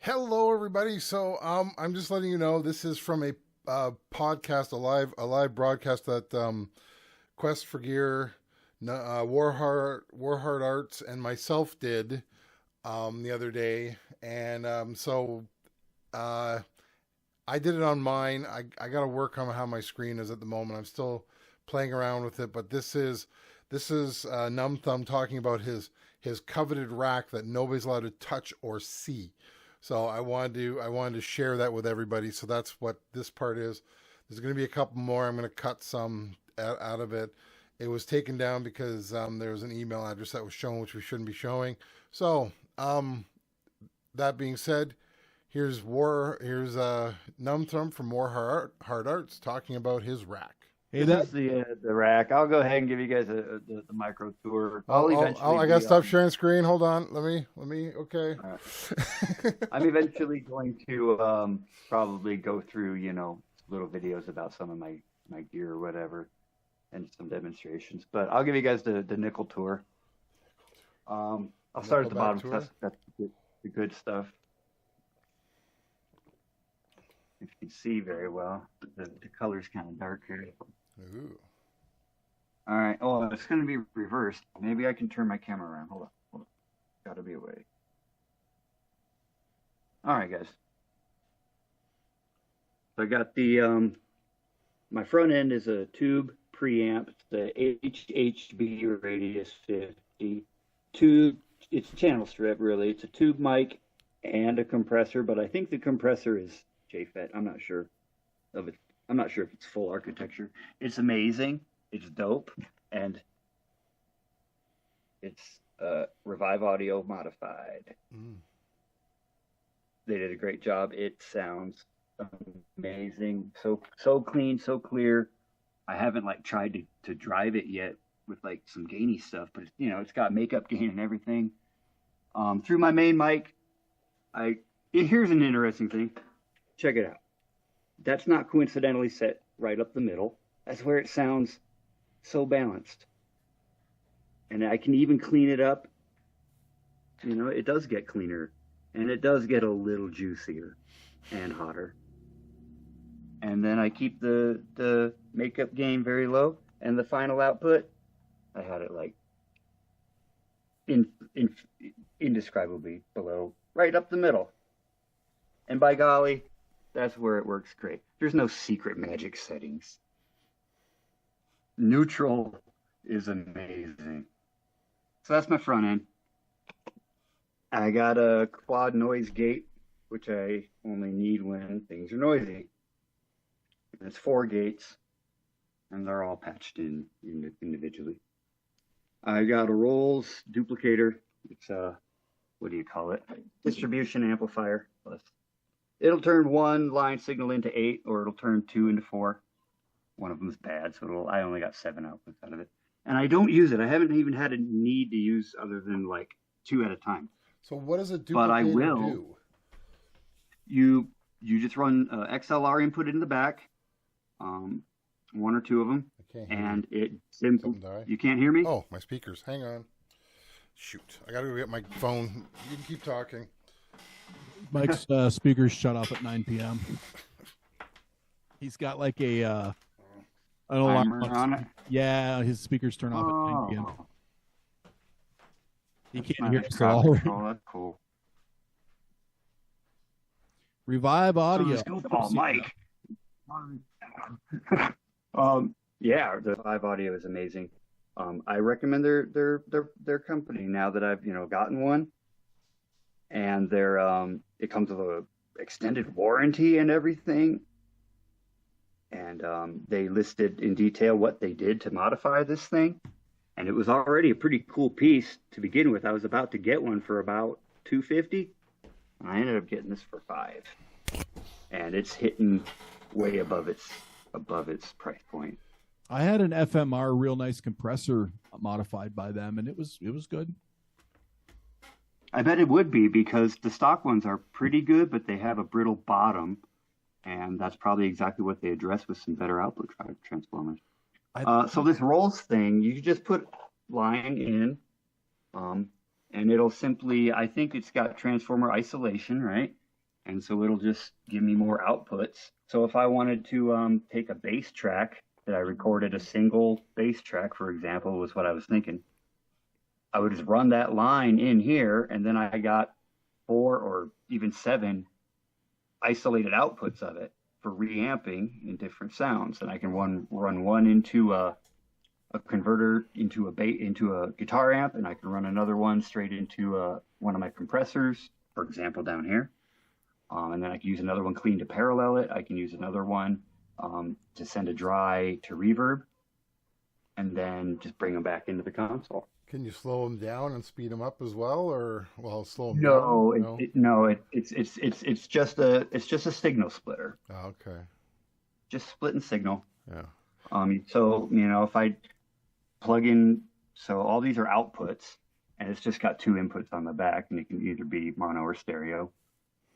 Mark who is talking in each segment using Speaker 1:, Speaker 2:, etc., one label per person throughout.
Speaker 1: Hello, everybody. So, I'm just letting you know this is from a podcast, a live broadcast that Quest for Gear, Warheart Arts, and myself did the other day, and uh, I did it on mine. I got to work on how my screen is at the moment. I'm still playing around with it, but this is Numb Thumb talking about his coveted rack that nobody's allowed to touch or see. So I wanted to share that with everybody. So that's what this part is. There's going to be a couple more. I'm going to cut some out of it. It was taken down because there was an email address that was shown, which we shouldn't be showing. So that being said, here's Numb Thumb from Hard Arts talking about his rack.
Speaker 2: Hey,
Speaker 3: This is the rack. I'll go ahead and give you guys the micro tour. I'll eventually.
Speaker 1: I got to stop sharing screen. Hold on. Let me. Okay.
Speaker 3: I'm eventually going to probably go through, little videos about some of my gear or whatever, and some demonstrations. But I'll give you guys the nickel tour. I'll start at the bottom. That's the good stuff. If you can see very well, the color's kind of dark here.
Speaker 1: Ooh.
Speaker 3: All right. Oh, it's going to be reversed. Maybe I can turn my camera around. Hold on. Got to be away. All right, guys. So I got the my front end is a tube preamp, the HHB Radius 50 tube. It's a channel strip, really. It's a tube mic and a compressor, but I think the compressor is JFET. I'm not sure of it. I'm not sure if it's full architecture. It's amazing. It's dope, and it's Revive Audio modified. They did a great job. It sounds amazing. So clean, so clear. I haven't tried to drive it yet with some gainy stuff, but it's got makeup gain and everything. Through my main mic, here's an interesting thing. Check it out. That's not coincidentally set right up the middle. That's where it sounds so balanced. And I can even clean it up. It does get cleaner, and it does get a little juicier and hotter. And then I keep the makeup gain very low, and the final output, I had it indescribably below, right up the middle. And by golly, that's where it works great. There's no secret magic settings. Neutral is amazing. So that's my front end. I got a quad noise gate, which I only need when things are noisy. It's 4 gates, and they're all patched in individually. I got a Rolls duplicator. It's what do you call it? Distribution amplifier. It'll turn 1 line signal into 8, or it'll turn 2 into 4. One of them's bad, so I only got 7 outputs out of it. And I don't use it. I haven't even had a need to use other than 2 at a time.
Speaker 1: So what does a duplicator
Speaker 3: but I will
Speaker 1: do?
Speaker 3: You just run XLR input in the back, 1 or 2 of them, and it simply. You can't hear me?
Speaker 1: Oh, my speakers. Hang on. Shoot, I gotta go get my phone. You can keep talking.
Speaker 2: Mike's speakers shut off at 9 p.m. He's got an alarm
Speaker 3: on it.
Speaker 2: Yeah, his speakers turn off at 9 p.m. He can't hear us
Speaker 3: all. Oh, that's cool.
Speaker 2: Revive Audio.
Speaker 3: So Mike. Yeah, the Revive Audio is amazing. I recommend their company now that I've gotten one, and it comes with a extended warranty and everything. And they listed in detail what they did to modify this thing. And it was already a pretty cool piece to begin with. I was about to get one for about $250. I ended up getting this for $5. And it's hitting way above its price point.
Speaker 2: I had an FMR real nice compressor modified by them, and it was good.
Speaker 3: I bet it would be, because the stock ones are pretty good, but they have a brittle bottom. And that's probably exactly what they address with some better output transformers. So this Rolls thing, you just put line in, and it'll simply, I think it's got transformer isolation, right? And so it'll just give me more outputs. So if I wanted to take a bass track that I recorded, a single bass track, for example, was what I was thinking, I would just run that line in here, and then I got 4 or even 7 isolated outputs of it for reamping in different sounds. And I can run one into a converter into a guitar amp, and I can run another one straight into one of my compressors, for example, down here. And then I can use another one clean to parallel it. I can use another one to send a dry to reverb, and then just bring them back into the console.
Speaker 1: Can you slow them down and speed them up as well, or slow them
Speaker 3: No,
Speaker 1: down?
Speaker 3: it's just a signal splitter.
Speaker 1: Oh, okay.
Speaker 3: Just splitting signal.
Speaker 1: Yeah.
Speaker 3: So if I plug in, so all these are outputs, and it's just got 2 inputs on the back, and it can either be mono or stereo.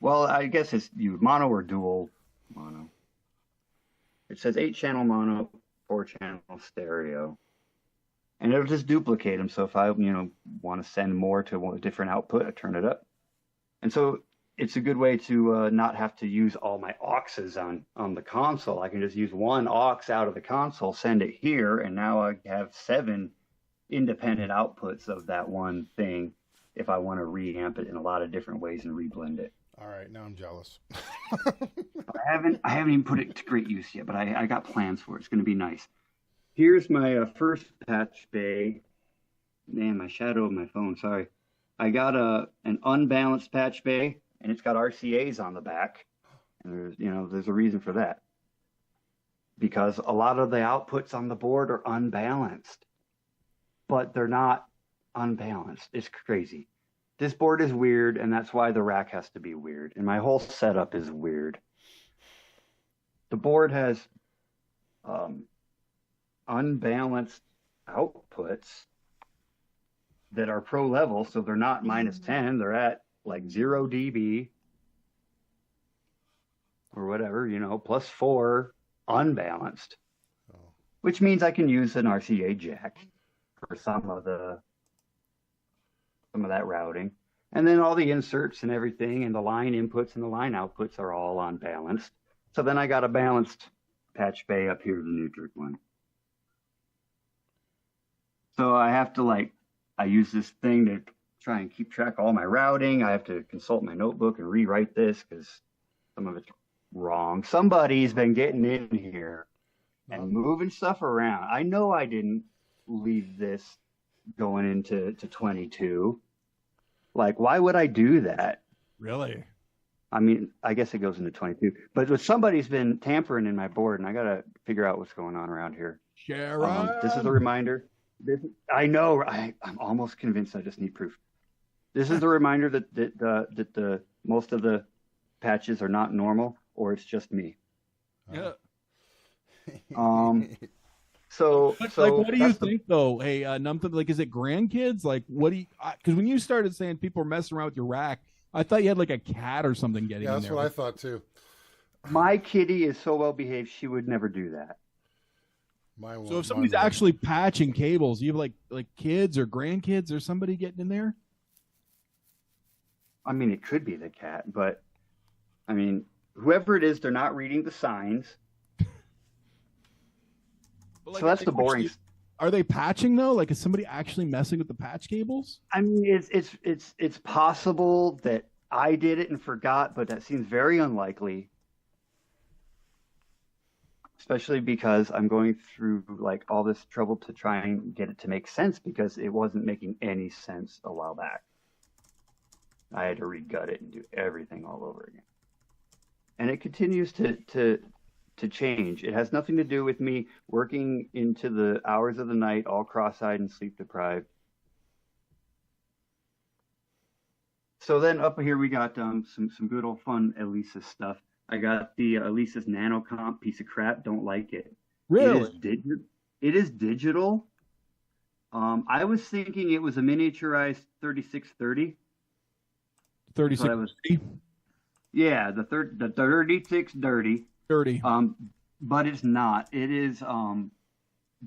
Speaker 3: Well, I guess it's mono or dual mono. It says 8-channel mono, 4-channel stereo, and it'll just duplicate them. So if I want to send more to a different output, I turn it up, and so it's a good way to not have to use all my auxes on the console. I can just use one aux out of the console, send it here, and now I have 7 independent outputs of that one thing if I want to reamp it in a lot of different ways and reblend it.
Speaker 1: All right, now I'm jealous.
Speaker 3: I haven't even put it to great use yet, but I got plans for it. It's going to be nice. Here's my first patch bay. Man, my shadow of my phone. Sorry. I got an unbalanced patch bay, and it's got RCAs on the back. And there's a reason for that. Because a lot of the outputs on the board are unbalanced. But they're not unbalanced. It's crazy. This board is weird, and that's why the rack has to be weird. And my whole setup is weird. The board has unbalanced outputs that are pro level, so they're not -10. They're at like 0 dB or whatever, +4 unbalanced, which means I can use an RCA jack for some of that routing. And then all the inserts and everything and the line inputs and the line outputs are all unbalanced. So then I got a balanced patch bay up here, the Nutric one. So I have to I use this thing to try and keep track of all my routing. I have to consult my notebook and rewrite this because some of it's wrong. Somebody's been getting in here and moving stuff around. I know I didn't leave this going into 22. Why would I do that?
Speaker 2: Really?
Speaker 3: I mean, I guess it goes into 22. But somebody's been tampering in my board, and I got to figure out what's going on around here.
Speaker 2: Sharon?
Speaker 3: This is a reminder. I know. I'm almost convinced. I just need proof. This is a reminder that the most of the patches are not normal, or it's just me.
Speaker 2: Yeah.
Speaker 3: So
Speaker 2: what do you think though? Hey, NumbThumbs, is it grandkids? What do you? Because when you started saying people are messing around with your rack, I thought you had a cat or something getting in there.
Speaker 1: Yeah, that's what I thought too.
Speaker 3: My kitty is so well behaved; she would never do that.
Speaker 2: So if somebody's actually patching cables, you have like kids or grandkids or somebody getting in there?
Speaker 3: I mean, it could be the cat, but I mean, whoever it is, they're not reading the signs. So that's the boring.
Speaker 2: Are they patching though? Is somebody actually messing with the patch cables?
Speaker 3: I mean, it's possible that I did it and forgot, but that seems very unlikely. Especially because I'm going through all this trouble to try and get it to make sense because it wasn't making any sense a while back. I had to regut it and do everything all over again. And it continues to change. It has nothing to do with me working into the hours of the night, all cross-eyed and sleep deprived. So then up here we got some good old fun Alesis stuff. I got the Alesis NanoComp piece of crap. Don't like it.
Speaker 2: Really?
Speaker 3: It is digital. I was thinking it was a miniaturized 3630.
Speaker 2: 3630?
Speaker 3: Yeah, the 3630.
Speaker 2: 30.
Speaker 3: But it's not. It is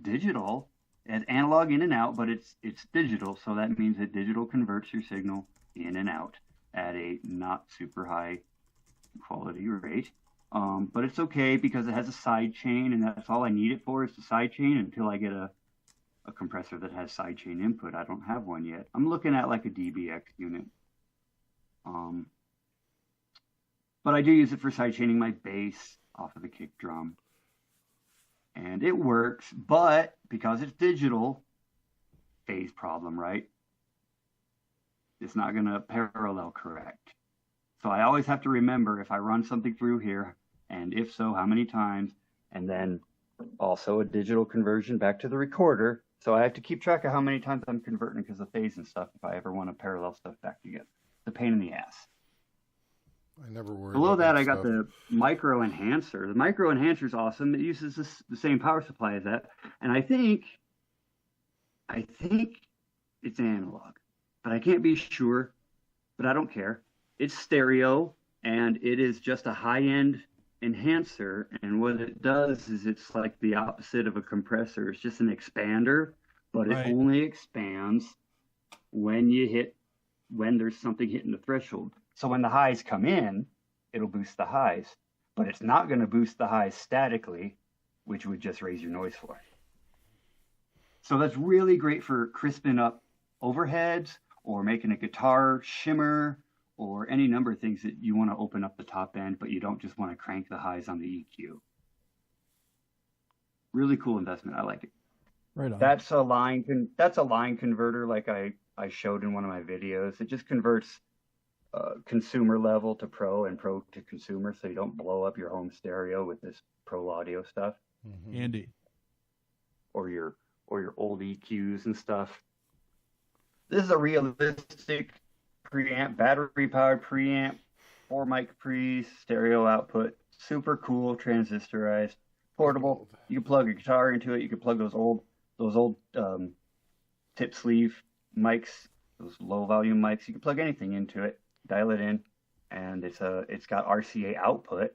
Speaker 3: digital. It's analog in and out, but it's digital. So that means that digital converts your signal in and out at a not super high quality rate. But it's okay because it has a side chain, and that's all I need it for is the side chain until I get a compressor that has side chain input. I don't have one yet. I'm looking at like a DBX unit. But I do use it for side chaining my bass off of the kick drum. And it works, but because it's digital, phase problem, right? It's not going to parallel correct. So I always have to remember if I run something through here, and if so, how many times, and then also a digital conversion back to the recorder. So I have to keep track of how many times I'm converting because of phase and stuff if I ever want to parallel stuff back together. It's a pain in the ass.
Speaker 1: I never worry.
Speaker 3: Below that, I got
Speaker 1: stuff.
Speaker 3: the micro enhancer. The micro enhancer is awesome. It uses the same power supply as that, and I think it's analog, but I can't be sure. But I don't care. It's stereo, and it is just a high-end enhancer. And what it does is it's like the opposite of a compressor. It's just an expander, but it only expands when there's something hitting the threshold. So when the highs come in, it'll boost the highs, but it's not going to boost the highs statically, which would just raise your noise floor. So that's really great for crisping up overheads or making a guitar shimmer or any number of things that you want to open up the top end, but you don't just want to crank the highs on the EQ. Really cool investment. I like it.
Speaker 2: Right on.
Speaker 3: That's a line converter like I showed in one of my videos. It just converts consumer level to pro and pro to consumer, so you don't blow up your home stereo with this pro audio stuff.
Speaker 1: Mm-hmm.
Speaker 2: Andy.
Speaker 3: Or your old EQs and stuff. This is a realistic preamp, battery powered preamp, 4 mic pre's, stereo output, super cool, transistorized, portable. You can plug a guitar into it. You can plug those old tip sleeve mics, those low volume mics. You can plug anything into it. Dial it in, and it's got RCA output,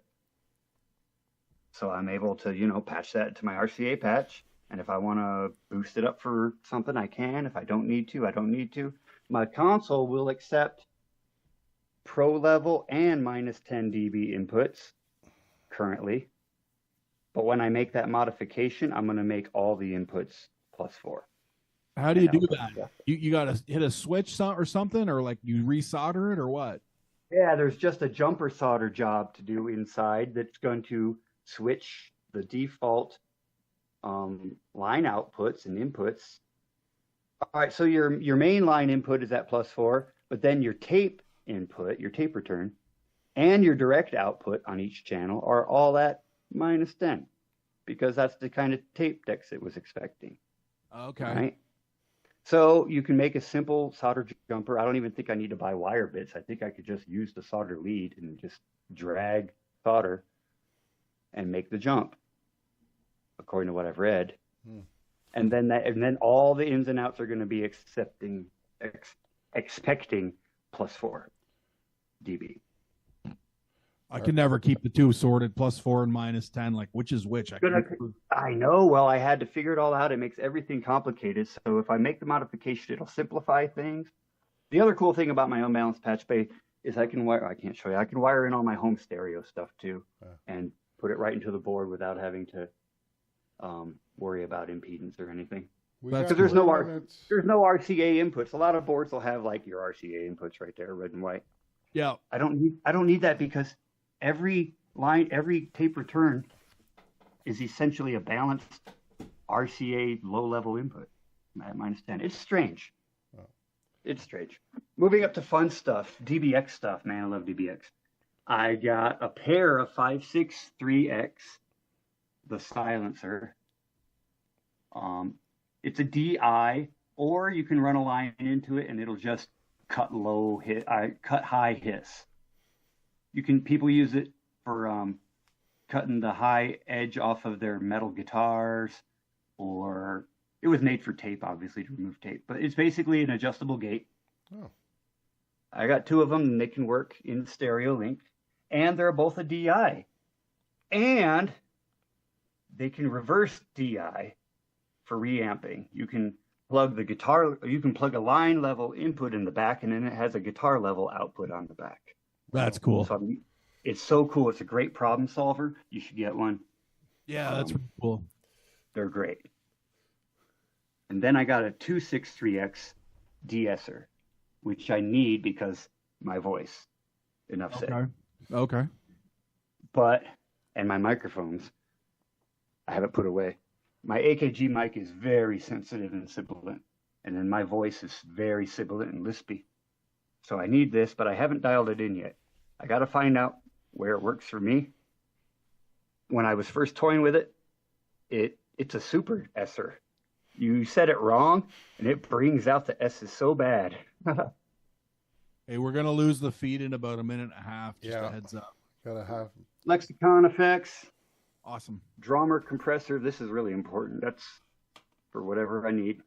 Speaker 3: so I'm able to patch that to my RCA patch, and if I want to boost it up for something, I can. If I don't need to, I don't need to. My console will accept pro level and minus 10 dB inputs currently, but when I make that modification, I'm going to make all the inputs +4.
Speaker 2: How do you do that? You got to hit a switch or something, or like you resolder it, or what?
Speaker 3: Yeah, there's just a jumper solder job to do inside that's going to switch the default line outputs and inputs. All right, so your main line input is at +4, but then your tape input, your tape return, and your direct output on each channel are all at -10, because that's the kind of tape decks it was expecting.
Speaker 2: Okay.
Speaker 3: Right? So you can make a simple solder jumper. I don't even think I need to buy wire bits. I think I could just use the solder lead and just drag solder and make the jump, according to what I've read. And then all the ins and outs are going to be expecting +4 dB.
Speaker 2: I can never keep the two sorted, +4 and -10. Like, which is which?
Speaker 3: I know. Well, I had to figure it all out. It makes everything complicated. So if I make the modification, it'll simplify things. The other cool thing about my unbalanced patch bay is I can wire in all my home stereo stuff too, and put it right into the board without having to worry about impedance or anything. Because there's no RCA inputs. A lot of boards will have like your RCA inputs right there, red and white.
Speaker 2: Yeah.
Speaker 3: I don't need that because every tape return is essentially a balanced RCA low-level input at -10. It's strange. Oh. It's strange. Moving up to fun stuff, DBX stuff. Man, I love DBX. I got a pair of 563X, the silencer. It's a DI, or you can run a line into it and it'll just cut high hiss. People use it for cutting the high edge off of their metal guitars, or it was made for tape, obviously, to remove tape. But it's basically an adjustable gate. Oh. I got 2 of them, and they can work in stereo link, and they're both a DI. And they can reverse DI for reamping. You can plug a line level input in the back, and then it has a guitar level output on the back.
Speaker 2: That's cool.
Speaker 3: It's so cool. It's a great problem solver. You should get one.
Speaker 2: Yeah, that's really cool.
Speaker 3: They're great. And then I got a 263X de-esser, which I need because my voice. Enough said.
Speaker 2: Okay.
Speaker 3: But, and my microphones, I have it put away. My AKG mic is very sensitive and sibilant. And then my voice is very sibilant and lispy. So I need this, but I haven't dialed it in yet. I got to find out where it works for me. When I was first toying with it, it's a super esser. You said it wrong, and it brings out the S's so bad.
Speaker 2: Hey, we're gonna lose the feed in about a minute and a half. Just
Speaker 1: Yeah.
Speaker 2: a heads up.
Speaker 1: Gotta have.
Speaker 3: Lexicon effects,
Speaker 2: Awesome.
Speaker 3: drummer compressor. This is really important. That's for whatever I need.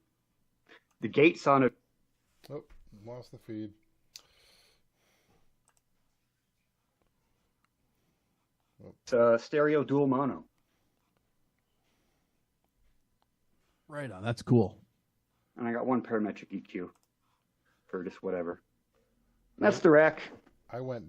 Speaker 3: The gates on it.
Speaker 1: Oh, lost the feed.
Speaker 3: It's stereo dual mono.
Speaker 2: Right on. That's cool.
Speaker 3: And I got one parametric EQ for just whatever. That's the rack.
Speaker 1: I went down.